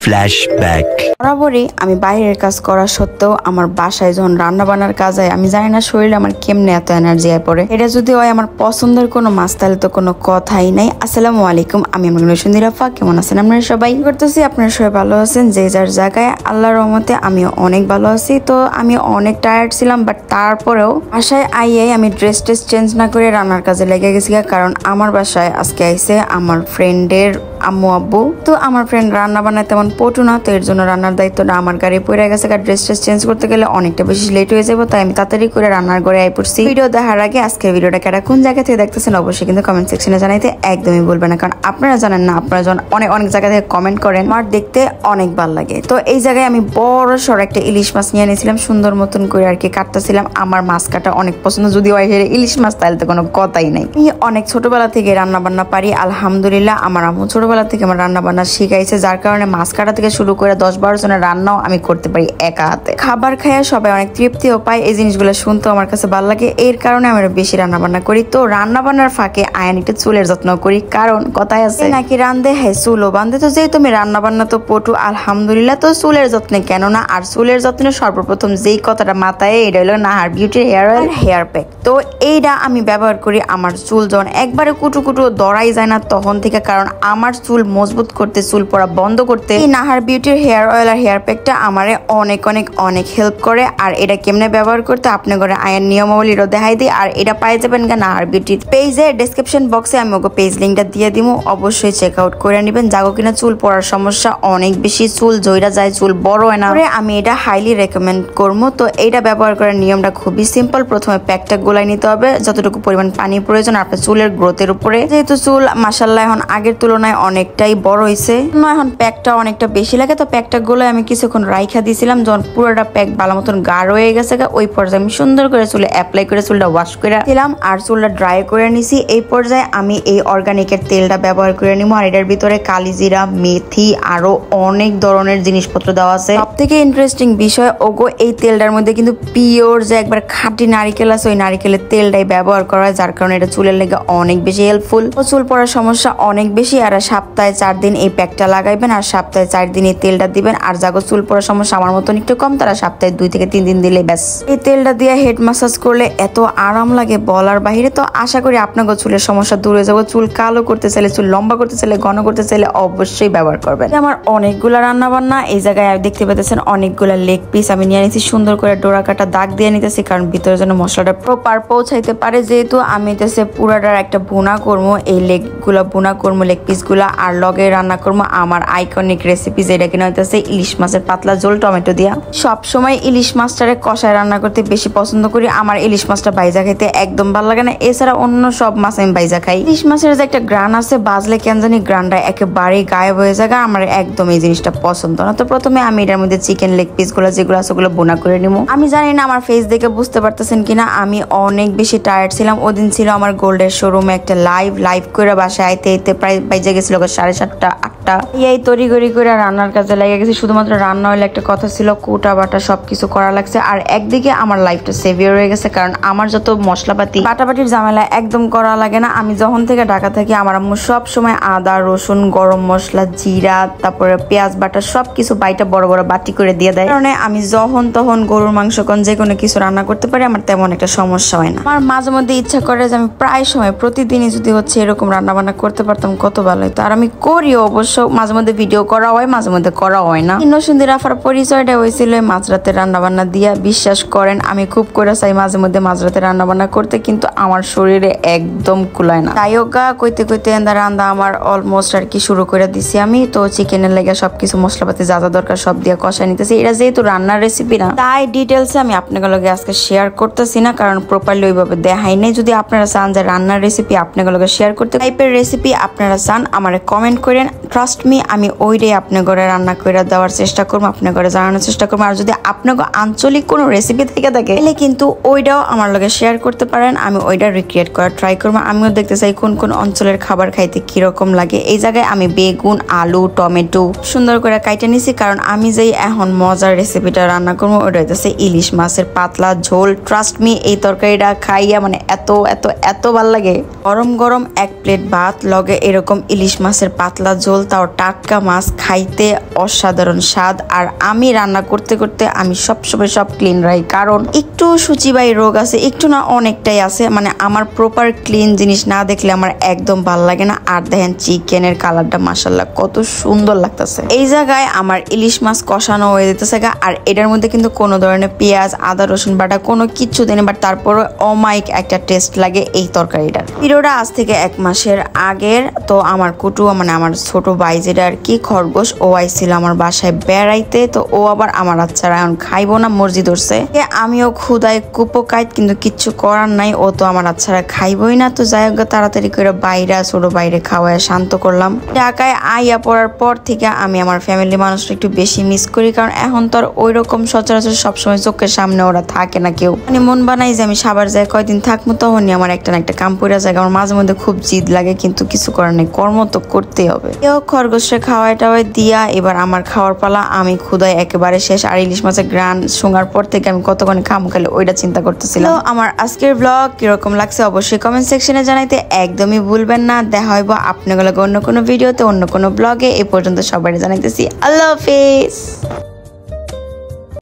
Flashback. বরাবরই আমি বাইরের কাজ করা সত্ত্বেও আমার বাসায় যখন রান্না বান্নার কাজ হয় আমি জানি না শরীরে আমার কেমনে এত এনার্জি আয় পড়ে। এটা যদি হয় আমার পছন্দের কোনো মাছ তাহলে তো কোনো কথাই নাই। আসসালামু আলাইকুম, আমি আমার সুন্দরীরাফা। কেমন আছেন আপনারা সবাই? করতেছি আপনারা সবাই ভালো আছেন যে যার জায়গায়। আল্লাহর রহমতে আমি অনেক ভালো আছি। তো আমি অনেক টায়ার্ড ছিলাম, বাট তারপরেও বাসায় আইয়াই আমি ড্রেস চেঞ্জ না করে রান্নার কাজে লেগে গেছি, কারণ আমার বাসায় আজকে আইছে আমার ফ্রেন্ডের আম্মু আব্বু। তো আমার ফ্রেন্ড রান্না বান্নায় তেমন পটু না, তো এর জন্য রান্নার দায়িত্বটা আমার গাড়ি পড়ে গেছে। কারণ ড্রেস চেঞ্জ করতে গেলে অনেকটা বেশি লেট হয়ে যাবো, তাই আমি তাড়াতাড়ি করে রান্নার ঘরে আই পড়ছি। ভিডিও দেখার আগে আজকে ভিডিওটা কেটা কোন জায়গা থেকে দেখতেছেন অবশ্যই কিন্তু কমেন্ট সেকশনে জানাইতে একদমই বলবেন না, কারণ আপনারা জানেন না, আপনারা যখন অনেক জায়গা থেকে কমেন্ট করেন আমার দেখতে অনেক ভালো লাগে। তো এই জায়গায় আমি বড় সড় একটা ইলিশ মাছ নিয়ে নিয়েছিলাম, সুন্দর মতন করে আর কি কাটতেছিলাম। আমার মাছ কাটা অনেক পছন্দ, যদি ইলিশ মাছ তাহলে তো কোনো কথাই নাই। আমি অনেক ছোটবেলা থেকে রান্না বান্না পারি আলহামদুলিল্লাহ। আমার আম্মু ছোটবেলা থেকে আমার রান্না বান্না শিখাইছে, যার কারণে মাছ কাটা থেকে শুরু করে 10-12 জনের রান্নাও আমি করতে পারি একা হাতে। খাবার খাইয়া সবাই অনেক তৃপ্তিও পায়, এই জিনিসগুলো শুনতেও আমার কাছে ভালো লাগে। এর কারণে আমি বেশি রান্না বান্না করি। তো রান্না বান্নার ফাঁকে আয়ান একটু চুলের যত্ন করি, কারণ কথায় আছে নাকি রান্ধে হ্যাঁ চুলও বান্ধে। তো যেহেতু আমি রান্না বান্না তো পটু আলহামদুলিল্লাহ, তো চুলের যত্নে কেন না। আর চুলের যত্নে সর্বপ্রথম যেই কথাটা মাথায়, এটা হলো নাহার বিউটির হেয়ার অয়েল, হেয়ার প্যাক। তো এইটা আমি ব্যবহার করি আমার চুল যখন একবারে কুটু দড়াই যায় না তখন থেকে, কারণ আমার চুল মজবুত করতে, চুল পড়া বন্ধ করতে এই নাহার বিউটির হেয়ার অয়েল আর হেয়ার প্যাকটা আমারে অনেক হেল্প করে। আর এটা কেমনে ব্যবহার করতে আপনি করে আয়ার নিয়মাবলীরও দেখাই দিই। আর এটা পাই যাবেন গা নাহার বিউটির পেজে, ডেসক্রিপশন বক্সে আমি ওকে পেজ লিঙ্কটা দিয়ে দিব, অবশ্যই চেক আউট করে নেবেন। যাগো কিনা চুল পড়ার সমস্যা অনেক বেশি, চুল জইরা যায়, চুল বড় হয় না, আমি এটা হাইলি রেকমেন্ড করবো। তো এইটা ব্যবহার করার নিয়মটা খুবই সিম্পল। প্রথমে প্যাকটা গোলাই নিতে হবে যতটুকু পরিমাণ পানি প্রয়োজন আপনার চুলের গ্রোথের উপরে। যেহেতু চুল মাশাআল্লাহ এখন আগের তুলনায় অনেকটাই বড় হয়েছে, এখন প্যাকটা অনেকটা বেশি লাগে। তো প্যাকটা গোলায় আমি কিছুক্ষণ রাইখা দিয়েছিলাম, যখন পুরোটা প্যাক ভালো মতন গাঢ় হয়ে গেছে ওই পর্যায়ে আমি সুন্দর করে চুলে অ্যাপ্লাই করে চুলটা ওয়াশ করে দিলাম আর চুলটা ড্রাই করে নিছি। এই পর্যায়ে আমি এই অর্গানিকের তেলটা ব্যবহার করে নিব। আর এটার ভিতরে কালিজিরা, মেথি আরো অনেক ধরনের জিনিসপত্র দেওয়া আছে। সব থেকে ইন্টারেস্টিং বিষয় ওগো এই তেলটার মধ্যে কিন্তু পিওর যে একবার খাঁটি নারিকেল আছে, ওই নারিকেলের তেলটাই ব্যবহার করা হয়, যার কারণে এটা চুলের লেগে অনেক বেশি হেল্পফুল। চুল পড়ার সমস্যা অনেক বেশি। আর সপ্তাহে 4 দিন এই প্যাকটা লাগাইবেন, আর সপ্তাহে 4 দিন এই তেলটা দিবেন। আর যাগো চুল পড়ার সমস্যা আমার মতন একটু কম, তারা সপ্তাহে 2 থেকে 3 দিন দিলে ব্যাস। এই তেলটা দিয়ে হেড ম্যাসাজ করলে এত আরাম লাগে বলার বাহিরে। তো আশা করি আপনাকে চুলের সমস্যা দূর হয়ে যাবো। চুল কালো করতে চাইলে, চুল লম্বা করতে চাইলে, ঘন করতে চাইলে অবশ্যই ব্যবহার করবেন। আমার অনেকগুলা রান্না বান্না এই জায়গায় দেখতে পেতেছেন, অনেকগুলা লেগ পিস আমি নিয়ে নিয়েছি, সুন্দর করে ডোরা কাটা দাগ দিয়ে নিতেছি, কারণ ভিতরে যেন মশলাটা প্রপার পৌঁছাইতে পারে। যেহেতু আমি পুরাটার একটা ভুনা করবো, এই লেগ গুলা ভুনা করবো, লেগ পিস গুলা, আর লগে রান্না করবো আমার আইকনিক রেসিপি যেটা কিনা হইতেছে ইলিশ মাছের পাতলা ঝোল টমেটো দিয়া। সবসময় ইলিশ মাছটারে কষায় রান্না করতে বেশি পছন্দ করি। আমার ইলিশ মাছটা বাইজা খাইতে একদম ভালো লাগে না, এছাড়া অন্য সব মাছ আমি বাইজা খাই। ইলিশ মাছের যে একটা গ্রান আছে, বাজলে কেন জানি গ্রানটা একেবারে গায়েব হয়ে যায়, আমার একদম এই জিনিসটা পছন্দ না। তো প্রথমে আমি এটার মধ্যে চিকেন লেগ পিস গুলো যেগুলো আছে ওগুলো বোনা করে নিবো। আমি জানি না আমার ফেস দেখে বুঝতে পারতেছেন কিনা, আমি অনেক বেশি টায়ার্ড ছিলাম। ওদিন ছিল আমার গোল্ডের শোরুমে একটা লাইভ করে বাসায় আইতে প্রায় বাইজে গেছিল 7:30-8টা। এই তড়িঘড়ি করে রান্নার কাজে লেগে গেছি। শুধুমাত্র রান্না হলে একটা কথা ছিল, কুটা বাটা সবকিছু করা লাগছে। আর একদিকে আমার লাইফটা সেভিয়ার হয়ে গেছে, কারণ আমার যত মশলাপাতি বাটাবাটির ঝামেলা একদম করা লাগে না। আমি যখন থেকে ঢাকা থাকি আমার আম্মু সব সময় আদা, রসুন, গরম মশলা, জিরা, তারপরে পেঁয়াজ বাটা সবকিছু বাইটা বড় বড় বাটি করে দিয়ে দেয়, কারণে আমি যখন তখন গরুর মাংস কোন যে কোনো কিছু রান্না করতে পারি, আমার তেমন একটা সমস্যা হয় না। আমার মাঝে মধ্যে ইচ্ছা করে যে আমি প্রায় সময় প্রতিদিনই যদি এরকম রান্না বান্না করতে পারতাম কত ভালো হতো। আর আমি করিও অবশ্য, মাঝে মধ্যে ভিডিও করা হয়, মাঝে মধ্যে করা হয় না। সুন্দরীরাফার পরিচয়টা হয়েছিল মাঝরাতের রান্না বান্না দিয়া। বিশ্বাস করেন আমি খুব করে চাই মাঝে মধ্যে মাঝরাতে রান্না বান্না করতে, কিন্তু আমার শরীরে একদম কুলায় না। তাই হোক কইতে রান্না আমার অলমোস্ট আর কি শুরু করে দিছি আমি। তো চিকেনের লেগে সবকিছু মশলাপাতি যা দরকার সব দিয়ে কষাই নিতেছি। এটা যেহেতু রান্নার রেসিপি না, তাই ডিটেলসে আমি আপনাদের লগে আজকে শেয়ার করতেছি না, কারণ প্রপারলি ওইভাবে দেখাই নাই। যদি আপনারা চান যে রান্নার রেসিপি আপনাদের লগে শেয়ার করতে, টাইপের রেসিপি আপনারা চান আমারে কমেন্ট করেন। ট্রাস্ট মি, আমি ওইটাই আপনার ঘরে রান্না করে দেওয়ার চেষ্টা করবো, আপনার ঘরে জানানোর চেষ্টা করবো। আর যদি আপনার আঞ্চলিক কোনো রেসিপি থেকে থাকে তাহলে কিন্তু ওইটাও আমার লগে শেয়ার করতে পারেন, আমি ওইটা রিক্রিয়েট করার ট্রাই করবো। আমিও দেখতে চাই কোন অঞ্চলের খাবার খাইতে কিরকম লাগে। এই জায়গায় আমি বেগুন, আলু, টমেটো সুন্দর করে কাইটে নিছি, কারণ আমি যেই এখন মজার রেসিপিটা রান্না করবো ওইটা হইতেছে ইলিশ মাছের পাতলা ঝোল। ট্রাস্ট মি, এই তরকারিটা খাইয়া মানে এত ভালো লাগে। গরম এক প্লেট ভাত লগে এরকম ইলিশ মাছের পাতলা ঝোল, তাও টাটকা মাছ, খাইতে অসাধারণ স্বাদ। আর আমি রান্না করতে করতে আমি সবসময় সব ক্লিন রাখি, কারণ একটু সূচিবাই রোগ আছে, একটু না অনেকটাই আছে। মানে আমার প্রপার ক্লিন জিনিস না দেখলে আমার একদম ভাল লাগে না। আর দেখেন চিকেনের কালারটা মাশাআল্লাহ কত সুন্দর লাগতেছে। এই জায়গায় আমার ইলিশ মাছ কষানো হয়ে যেতেছে গা। আর এটার মধ্যে কিন্তু কোনো ধরনের পেঁয়াজ, আদা, রসুন বাটা কোনো কিচ্ছু দেয়নি, বাট তারপরে অমাইক একটা টেস্ট লাগে এই তরকারিটার। ভিডিওটা আজ থেকে 1 মাসের আগের। তো আমার কুটু, মানে আমার ছোট ভাই যেটা আর কি, খরগোশ, ও আইছিল আমার বাসায় বেড়াইতে। তো ও আবার আমার আচ্ছারা এখন খাইবো না মর্জি ধরছে। আমিও ক্ষুদায় কুপোকাইত, কিন্তু কিচ্ছু করার নাই, ও তো আমার আচ্ছারা খাইবই না। তো যাই হোক, তাড়াতাড়ি করে বাইরে ছোট বাইরে খাওয়ায় শান্ত করলাম। ঢাকায় আইয়া পড়ার পর থেকে আমি আমার ফ্যামিলি মানুষটা একটু বেশি মিস করি, কারণ এখন তো আর ওই রকম সচরাচর সবসময় চোখের সামনে ওরা থাকে না কেউ। মানে মন বানাই যে আমি সাবার যাই কয়দিন থাকবো, তখনই আমার একটা না একটা কাম পড়া যায়। আমার মাঝে মধ্যে খুব জিদ লাগে, কিন্তু কিছু করার নেই, কর্ম তো করতেই হবে। কেউ খরগোশের খাওয়াই টাওয়াই দিয়া এবার আমার খাওয়ার পালা। আমি ক্ষুদায় একেবারে শেষ। আর ইলিশ মাছের গ্রান শোঙার পর থেকে আমি কতক্ষণ খামু খালি ওইটা চিন্তা করতেছিলাম। আমার আজকের ব্লগ কিরকম লাগছে অবশ্যই কমেন্ট সেকশনে জানাইতে একদমই ভুলবেন না। দেখা হইব আপনাগুলোকে অন্য কোনো ভিডিওতে, অন্য কোনো ব্লগে। এই পর্যন্ত সবাই জানাইতেছি আল্লাহ হাফেজ।